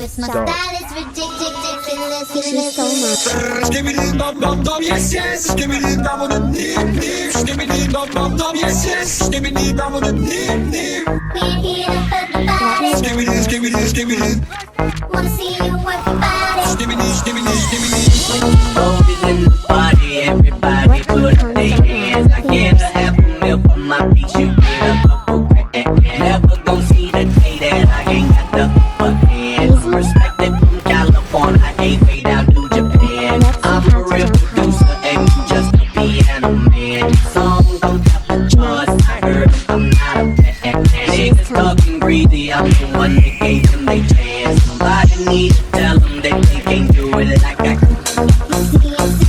This my style is ridiculous. She's so much. Skibbity bum bum bum, yes yes. Skibbity bum with a nim nim. Skibbity bum bum bum, yes yes. Skibbity bum with a nim nim. We're here to hurt the body. Skibbity skibbity skibbity. Wanna see you work your body. Skibbity skibbity skibbity. Boys in the party, everybody put up their hands. I get a half a meal for my beach, you get a couple grand. Never gon' see the day that I ain't got the upper hand. I'm respected from California, I ain't way down to Japan. I'm a real producer and you just a piano man. Songs on top of charts, I heard I'm not a fan. Niggas talking greedy, I'm the one that gave them they chance. Somebody need to tell them that they can't do it like I can.